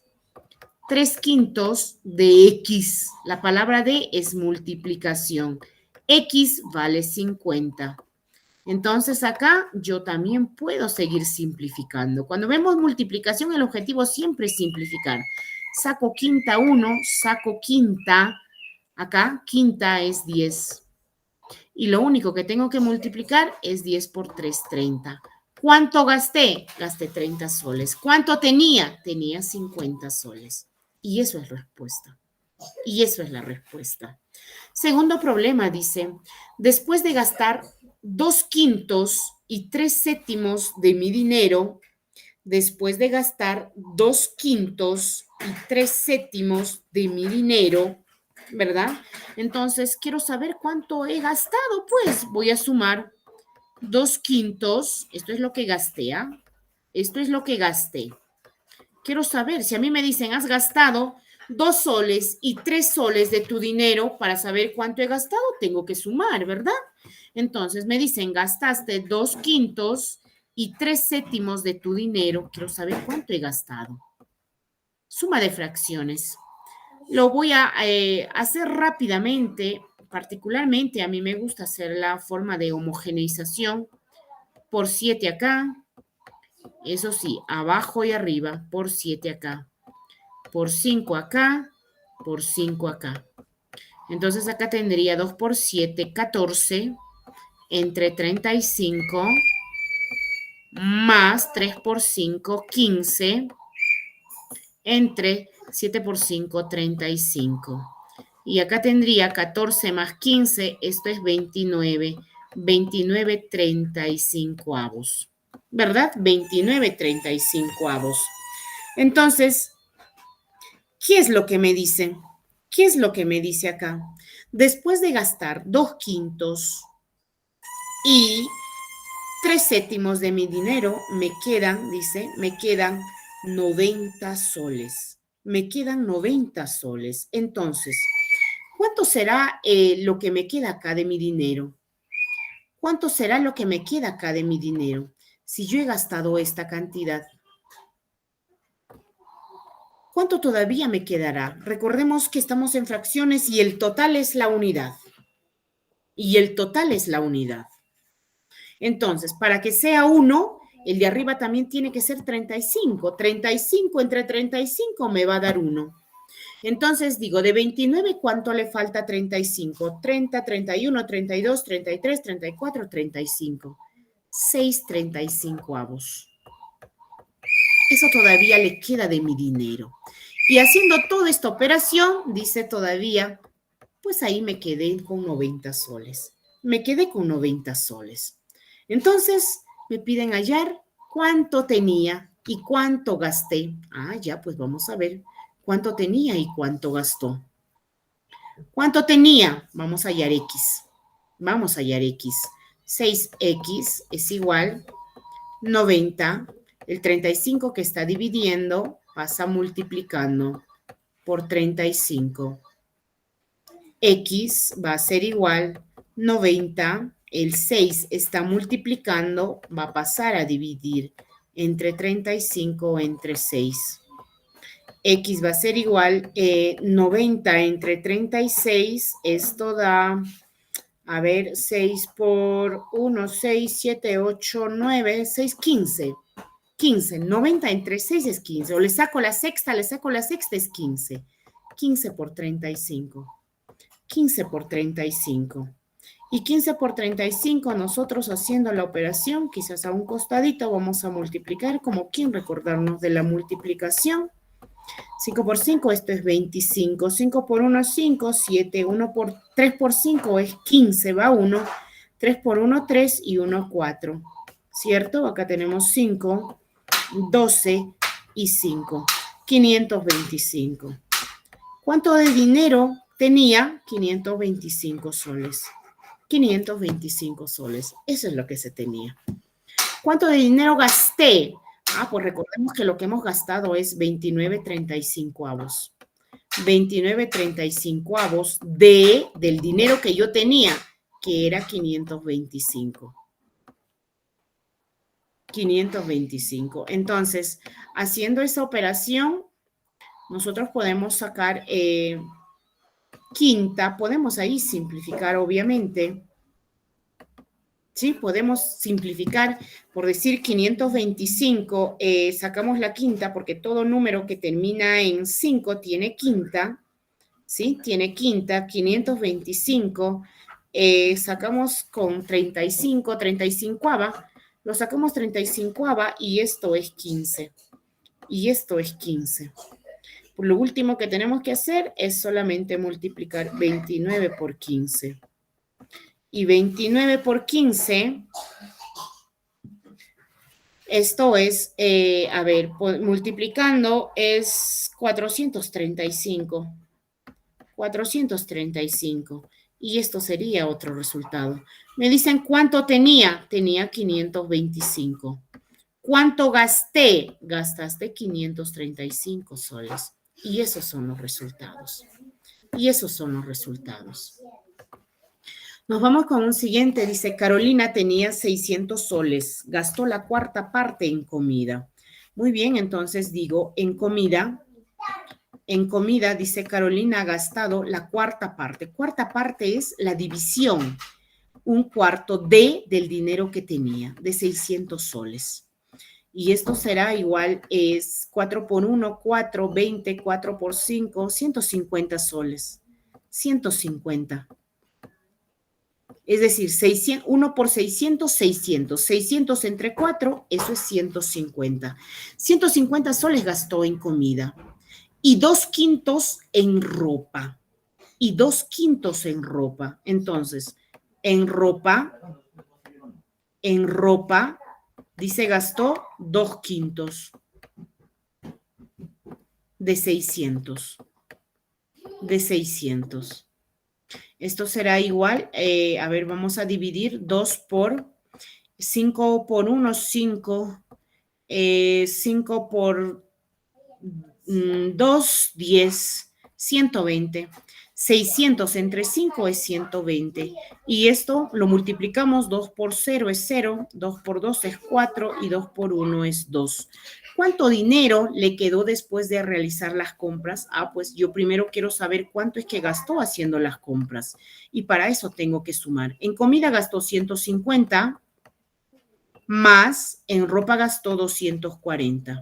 3 quintos de x. La palabra de es multiplicación. X vale 50. Entonces acá yo también puedo seguir simplificando. Cuando vemos multiplicación, el objetivo siempre es simplificar. Saco quinta 1, saco quinta. Acá quinta es 10. Y lo único que tengo que multiplicar es 10 por 3, 30. ¿Cuánto gasté? Gasté 30 soles. ¿Cuánto tenía? Tenía 50 soles. Y eso es respuesta. Y eso es la respuesta. Segundo problema dice, después de gastar 2 quintos y 3 séptimos de mi dinero, después de gastar 2 quintos y 3 séptimos de mi dinero, ¿verdad? Entonces, quiero saber cuánto he gastado, pues voy a sumar 2 quintos, esto es lo que gasté, ¿ah? Esto es lo que gasté. Quiero saber, si a mí me dicen, has gastado 2 soles y 3 soles de tu dinero, para saber cuánto he gastado, tengo que sumar, ¿verdad? Entonces me dicen, gastaste 2 quintos y 3 séptimos de tu dinero, quiero saber cuánto he gastado. Suma de fracciones. Lo voy a hacer rápidamente, particularmente a mí me gusta hacer la forma de homogeneización por 7 acá, eso sí, abajo y arriba, por 7 acá. Por 5 acá, por 5 acá. Entonces acá tendría 2 por 7, 14, entre 35, más 3 por 5, 15, entre 7 por 5, 35. Y acá tendría 14 más 15, esto es 29, 29 35 avos, ¿verdad? 29 35 avos. Entonces, ¿qué es lo que me dice? ¿Qué es lo que me dice acá? Después de gastar 2 quintos y 3 séptimos de mi dinero, me quedan, dice, me quedan 90 soles. Me quedan 90 soles. Entonces, ¿cuánto será lo que me queda acá de mi dinero? ¿Cuánto será lo que me queda acá de mi dinero? Si yo he gastado esta cantidad, ¿cuánto todavía me quedará? Recordemos que estamos en fracciones y el total es la unidad. Y el total es la unidad. Entonces, para que sea 1, el de arriba también tiene que ser 35. 35 entre 35 me va a dar 1. Entonces, digo, de 29, ¿cuánto le falta a 35? 30, 31, 32, 33, 34, 35. 6,35 avos. Eso todavía le queda de mi dinero. Y haciendo toda esta operación, dice todavía, pues ahí me quedé con 90 soles. Me quedé con 90 soles. Entonces, me piden hallar cuánto tenía y cuánto gasté. Ah, ya, pues vamos a ver cuánto tenía y cuánto gastó. ¿Cuánto tenía? Vamos a hallar X. Vamos a hallar X. 6X es igual 90. El 35 que está dividiendo pasa multiplicando por 35. X va a ser igual 90. El 6 está multiplicando, va a pasar a dividir entre 35 o entre 6. X va a ser igual 90 entre 36. Esto da, a ver, 6 por 1, 6, 7, 8, 9, 6, 15. 15, 90 entre 6 es 15. O le saco la sexta es 15. 15 por 35. 15 por 35. Y 15 por 35, nosotros haciendo la operación, quizás a un costadito, vamos a multiplicar, como quien recordarnos de la multiplicación. 5 por 5, esto es 25. 5 por 1, 5, 7. 3 por 5 es 15, va 1. 3 por 1, 3 y 1, 4. ¿Cierto? Acá tenemos 5, 12 y 5. 525. ¿Cuánto de dinero tenía? 525 soles. 525 soles. Eso es lo que se tenía. ¿Cuánto de dinero gasté? Pues recordemos que lo que hemos gastado es 29.35. 29.35 del dinero que yo tenía, que era 525. 525. Entonces, haciendo esa operación, nosotros podemos sacar quinta, podemos ahí simplificar, obviamente. ¿Sí? Podemos simplificar, por decir 525, sacamos la quinta, porque todo número que termina en 5 tiene quinta, ¿sí? Tiene quinta, 525, sacamos con 35, 35ava, lo sacamos 35ava y esto es 15. Y esto es 15. Lo último que tenemos que hacer es solamente multiplicar 29 por 15. Y 29 por 15, esto es, a ver, multiplicando es 435. 435. Y esto sería otro resultado. Me dicen, ¿cuánto tenía? Tenía 525. ¿Cuánto gasté? Gastaste 535 soles. Y esos son los resultados. Y esos son los resultados. Nos vamos con un siguiente. Dice, Carolina tenía 600 soles. Gastó la cuarta parte en comida. Muy bien, entonces digo, en comida, dice Carolina, ha gastado la cuarta parte. Cuarta parte es la división. Un cuarto del dinero que tenía, de 600 soles. Y esto será igual, es 4 por 1, 4, 20, 4 por 5, 150 soles. 150. Es decir, 600, 1 por 600, 600. 600 entre 4, eso es 150. 150 soles gastó en comida. Y 2 quintos en ropa. Y 2 quintos en ropa. Entonces, en ropa, dice, gastó 2 quintos de 600. De 600. Esto será igual, a ver, vamos a dividir 2 por 5 por 1, 5. 5 por 2, 10. 120. 600 entre 5 es 120. Y esto lo multiplicamos, 2 por 0 es 0, 2 por 2 es 4 y 2 por 1 es 2. ¿Cuánto dinero le quedó después de realizar las compras? Pues yo primero quiero saber cuánto es que gastó haciendo las compras. Y para eso tengo que sumar. En comida gastó 150, más en ropa gastó 240.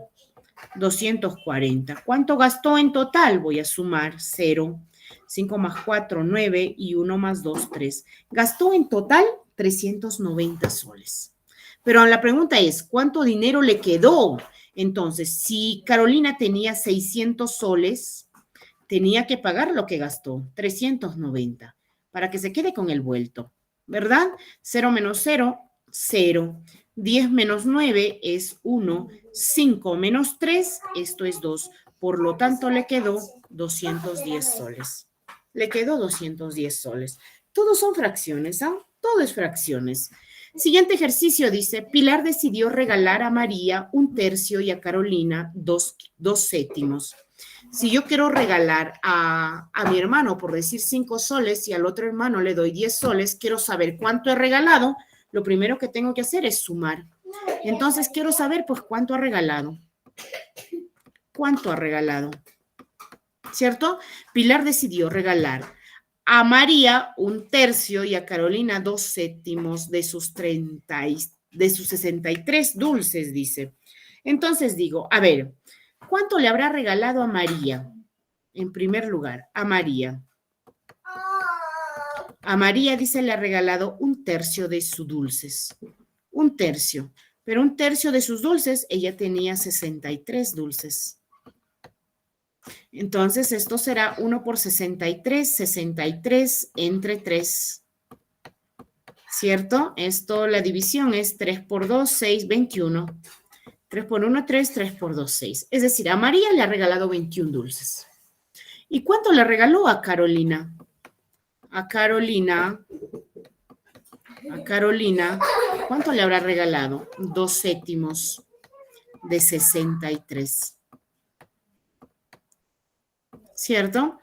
240. ¿Cuánto gastó en total? Voy a sumar 0. 5 más 4, 9 y 1 más 2, 3. Gastó en total 390 soles. Pero la pregunta es, ¿cuánto dinero le quedó? Entonces, si Carolina tenía 600 soles, tenía que pagar lo que gastó, 390, para que se quede con el vuelto, ¿verdad? 0 menos 0, 0. 10 menos 9 es 1. 5 menos 3, esto es 2. Por lo tanto, le quedó 210 soles. Le quedó 210 soles. Todos son fracciones, ¿ah? Todo es fracciones. Siguiente ejercicio dice, Pilar decidió regalar a María 1/3 y a Carolina 2 séptimos. Si yo quiero regalar a mi hermano, por decir 5 soles, y al otro hermano le doy 10 soles, quiero saber cuánto he regalado. Lo primero que tengo que hacer es sumar. Entonces, quiero saber, pues, cuánto ha regalado. ¿Cuánto ha regalado? ¿cierto? Pilar decidió regalar a María 1/3 y a Carolina 2/7 de sus 63 dulces, dice. Entonces digo, a ver, ¿cuánto le habrá regalado a María? En primer lugar, a María. A María, dice, le ha regalado 1/3 de sus dulces. 1/3. Pero 1/3 de sus dulces, ella tenía 63 dulces. Entonces, esto será 1 por 63 entre 3. ¿Cierto? Esto, la división es 3 por 2, 6, 21. 3 por 1, 3, 3 por 2, 6. Es decir, a María le ha regalado 21 dulces. ¿Y cuánto le regaló a Carolina? A Carolina, ¿cuánto le habrá regalado? 2/7 de 63. ¿Cierto?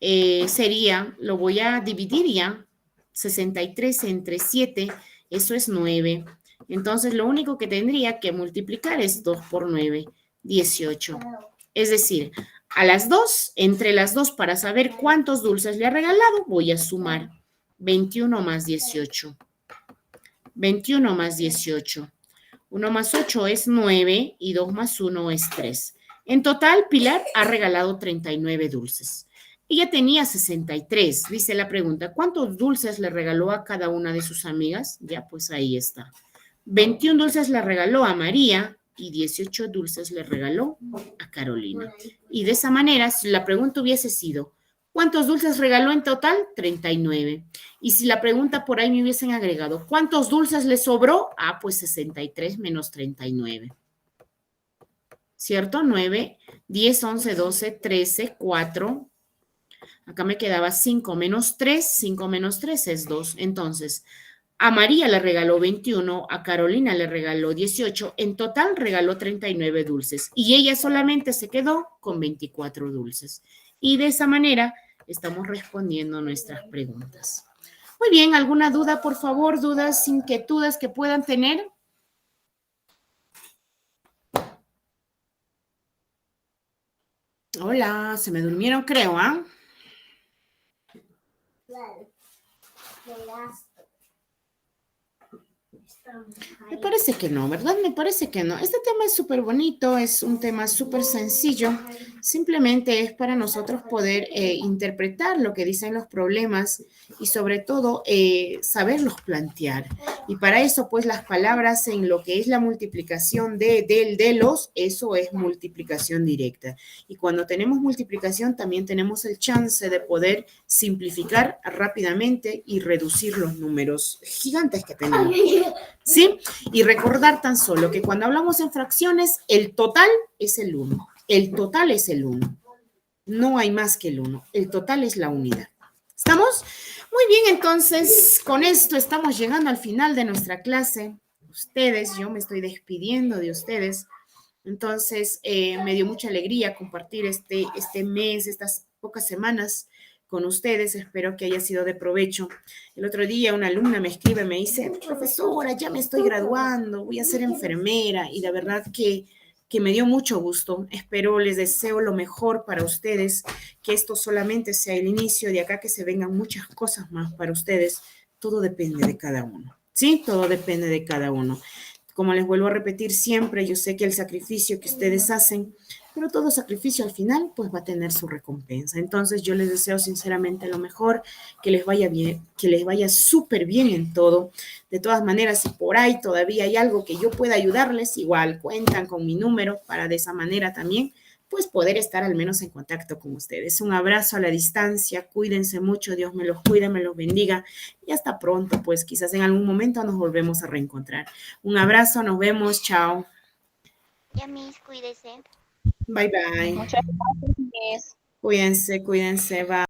Sería, lo voy a dividir ya, 63 entre 7, eso es 9. Entonces, lo único que tendría que multiplicar es 2 por 9, 18. Es decir, a las 2, entre las 2, para saber cuántos dulces le ha regalado, voy a sumar 21 más 18. 21 más 18. 1 más 8 es 9 y 2 más 1 es 3. En total, Pilar ha regalado 39 dulces. Ella tenía 63. Dice la pregunta, ¿cuántos dulces le regaló a cada una de sus amigas? Ya, pues ahí está. 21 dulces le regaló a María y 18 dulces le regaló a Carolina. Y de esa manera, si la pregunta hubiese sido, ¿cuántos dulces regaló en total? 39. Y si la pregunta por ahí me hubiesen agregado, ¿cuántos dulces le sobró? Ah, pues 63 menos 39. ¿Cierto? 9, 10, 11, 12, 13, 4. Acá me quedaba 5 menos 3. 5 menos 3 es 2. Entonces, a María le regaló 21, a Carolina le regaló 18. En total regaló 39 dulces. Y ella solamente se quedó con 24 dulces. Y de esa manera estamos respondiendo nuestras preguntas. Muy bien, ¿alguna duda, por favor? ¿Dudas, inquietudes que puedan tener? Hola, se me durmieron, creo, ¿ah? Me parece que no, ¿verdad? Me parece que no. Este tema es súper bonito, es un tema súper sencillo. Simplemente es para nosotros poder interpretar lo que dicen los problemas y sobre todo saberlos plantear. Y para eso, pues las palabras en lo que es la multiplicación de los, eso es multiplicación directa. Y cuando tenemos multiplicación, también tenemos el chance de poder simplificar rápidamente y reducir los números gigantes que tenemos. ¿Sí? Y recordar tan solo que cuando hablamos en fracciones, el total es el 1. El total es el 1. No hay más que el 1. El total es la unidad. ¿Estamos? Muy bien, entonces, con esto estamos llegando al final de nuestra clase. Ustedes, yo me estoy despidiendo de ustedes. Entonces, me dio mucha alegría compartir este mes, estas pocas semanas con ustedes. Espero que haya sido de provecho. El otro día una alumna me escribe, me dice, profesora, ya me estoy graduando, voy a ser enfermera. Y la verdad que me dio mucho gusto. Espero, les deseo lo mejor para ustedes, que esto solamente sea el inicio, de acá que se vengan muchas cosas más para ustedes. Todo depende de cada uno, ¿sí? Todo depende de cada uno. Como les vuelvo a repetir siempre, yo sé que el sacrificio que ustedes hacen, pero todo sacrificio al final pues va a tener su recompensa. Entonces yo les deseo sinceramente lo mejor, que les vaya bien, que les vaya súper bien en todo. De todas maneras, si por ahí todavía hay algo que yo pueda ayudarles, igual cuentan con mi número para de esa manera también pues poder estar al menos en contacto con ustedes. Un abrazo a la distancia, cuídense mucho, Dios me los cuide, me los bendiga y hasta pronto, pues quizás en algún momento nos volvemos a reencontrar. Un abrazo, nos vemos, chao. Ya, Miss, cuídese. Bye, bye. Muchas gracias, Miss. Cuídense, bye.